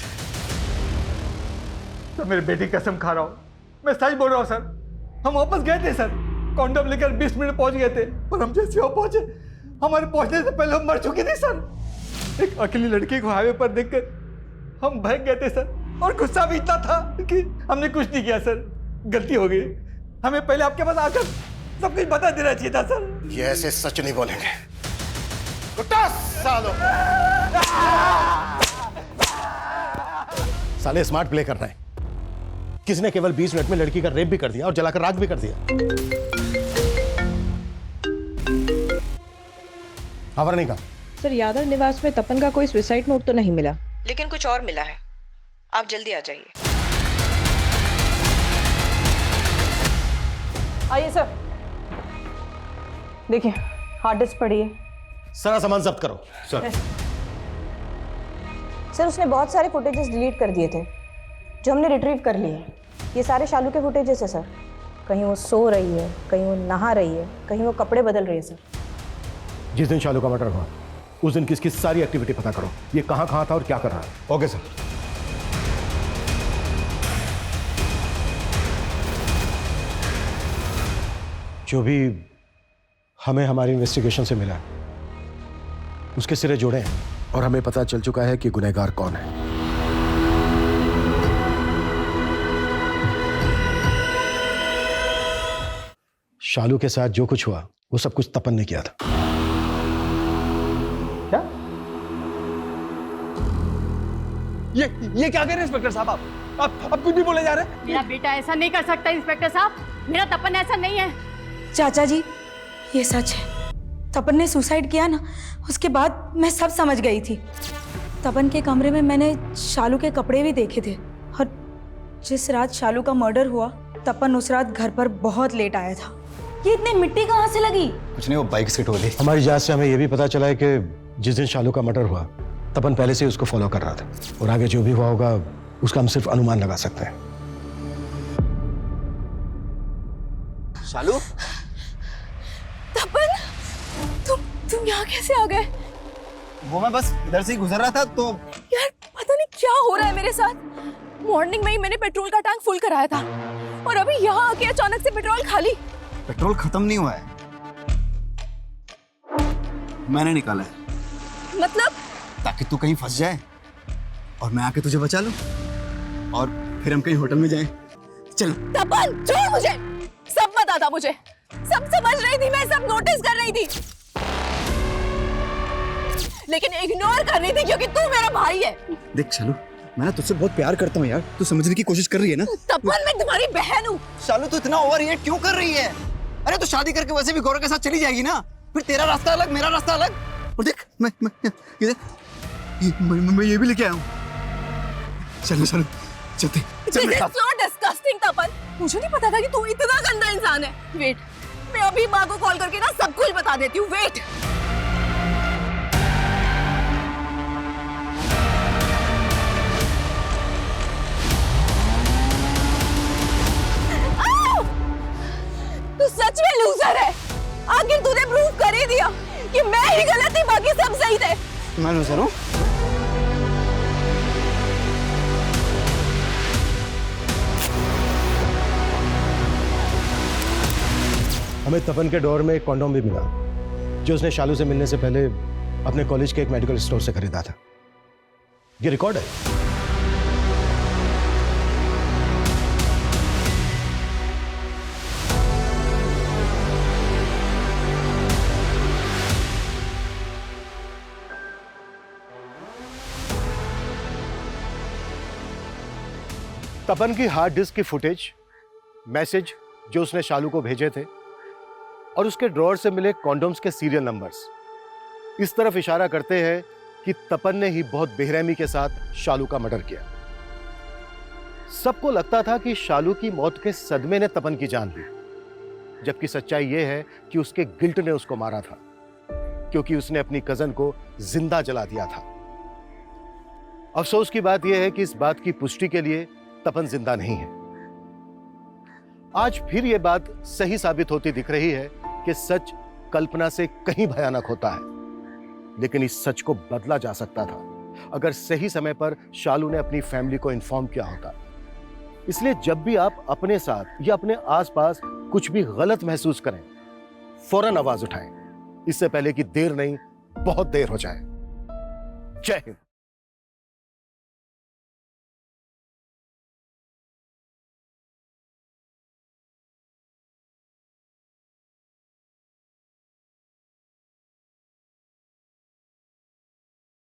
तो मेरे बेटी कसम खा रहा हूँ, मैं सच बोल रहा हूँ सर। हम वापस गए थे सर, कॉन्डम लेकर 20 मिनट पहुंच गए थे, पर हम जैसे वहां पहुंचे, हमारे पहुंचने से पहले हम मर चुके थे सर। एक अकेली लड़की को हाईवे पर देखकर हम भाग गए थे सर, और गुस्सा भी इतना था कि हमने कुछ नहीं किया सर। गलती हो गई, हमें पहले आपके पास आकर सब कुछ बता देना चाहिए था सर। ये ऐसे सच नहीं बोलेंगे। कुत्ता सालो। साले स्मार्ट प्ले कर रहे हैं। किसने केवल 20 मिनट में लड़की का रेप भी कर दिया और जलाकर राख भी कर दिया। खबर नहीं कहा। सर यादव निवास में तपन का कोई सुसाइड नोट तो नहीं मिला, लेकिन कुछ और मिला है। आप जल्दी आ जाइए। आइए सर। देखिए हार्ड डिस्क पड़ी है। सारा सामान जब्त करो। सर सर उसने बहुत सारे फुटेजेस डिलीट कर दिए थे जो हमने रिट्रीव कर लिए। ये सारे शालू के फुटेजेस है सर। कहीं वो सो रही है, कहीं वो नहा रही है, कहीं वो कपड़े बदल रही है सर। जिस दिन शालू का मर्डर हुआ उस दिन किसकी सारी एक्टिविटी पता करो। ये कहाँ कहाँ था और क्या कर रहा है। Okay sir. जो भी हमें हमारी इन्वेस्टिगेशन से मिला उसके सिरे जोड़े हैं और हमें पता चल चुका है कि गुनहगार कौन है। शालू के साथ जो कुछ हुआ वो सब कुछ तपन ने किया था। क्या? ये क्या कह रहे हैं इंस्पेक्टर साहब? आप कुछ भी बोले जा रहे हैं। मेरा बेटा ऐसा नहीं कर सकता इंस्पेक्टर साहब। मेरा तपन ऐसा नहीं है। चाचा जी ये सच है। तपन ने सुसाइड किया ना, उसके बाद मैं सब समझ गई थी। तपन के कमरे में मैंने शालू के कपड़े भी देखे थे और जिस रात शालू का मर्डर हुआ तपन उस रात घर पर बहुत लेट आया था। ये इतनी मिट्टी कहाँ से लगी? कुछ नहीं, वो बाइक से टोली। हमारी जांच से हमें यह भी पता चला है कि जिस दिन शालू का मर्डर हुआ तपन पहले से ही उसको फॉलो कर रहा था और आगे जो भी हुआ होगा उसका हम सिर्फ अनुमान लगा सकते हैं। शालू? तपन तुम यहाँ कैसे आ गए? वो मैं बस इधर से ही गुजर रहा था तो यार पता नहीं क्या हो रहा है मेरे साथ। मॉर्निंग में ही मैंने पेट्रोल का टैंक फुल कराया था और अभी यहाँ आके अचानक से पेट्रोल खाली। पेट्रोल खत्म नहीं हुआ है, मैंने निकाला है। मतलब? ताकि तू कहीं फंस जाए और मैं आके तुझे बचा लूं और फिर हम कहीं होटल में जाएं। चलो। तपन छोड़ मुझे। सब पता था मुझे, सब समझ रही थी मैं, सब नोटिस कर रही थी, लेकिन इग्नोर कर रही थी क्योंकि तू मेरा भाई है। देख शालू, मैं ना तुझसे बहुत प्यार करता हूँ यार। तू समझने की कोशिश कर रही है ना। तपन मैं तुम्हारी बहन हूँ। शालू तू इतना ओवर रिएक्ट क्यों कर रही है? अरे तू शादी करके वैसे भी गौरव के साथ चली जाएगी ना, फिर तेरा रास्ता अलग मेरा रास्ता अलग। और देख मैं ये भी लेके आया हूँ। चलो चलो चलते। This is so disgusting तपन। मुझे नहीं पता था कि तू इतना गंदा इंसान है। वेट, मैं अभी माँ को कॉल करके ना सब कुछ बता देती हूँ। वेट। तू सच में लूजर है। आखिर तूने प्रूव कर ही दिया कि मैं ही गलत थी, बाकी सब सही थे। मैं लूजर हूँ? हमें तपन के डोर में एक कॉन्डोम भी मिला जो उसने शालू से मिलने से पहले अपने कॉलेज के एक मेडिकल स्टोर से खरीदा था। ये रिकॉर्ड है। तपन की हार्ड डिस्क की फुटेज, मैसेज जो उसने शालू को भेजे थे और उसके ड्रॉअर से मिले कॉन्डोम्स के सीरियल नंबर्स इस तरफ इशारा करते हैं कि तपन ने ही बहुत बेरहमी के साथ शालू का मर्डर किया। सबको लगता था कि शालू की मौत के सदमे ने तपन की जान ली, जबकि सच्चाई यह है कि उसके गिल्ट ने उसको मारा था क्योंकि उसने अपनी कजन को जिंदा जला दिया था। अफसोस की बात यह है कि इस बात की पुष्टि के लिए तपन जिंदा नहीं है। आज फिर यह बात सही साबित होती दिख रही है कि सच कल्पना से कहीं भयानक होता है, लेकिन इस सच को बदला जा सकता था अगर सही समय पर शालू ने अपनी फैमिली को इन्फॉर्म किया होता। इसलिए जब भी आप अपने साथ या अपने आसपास कुछ भी गलत महसूस करें, फौरन आवाज उठाएं, इससे पहले कि देर नहीं बहुत देर हो जाए। जय हिंद।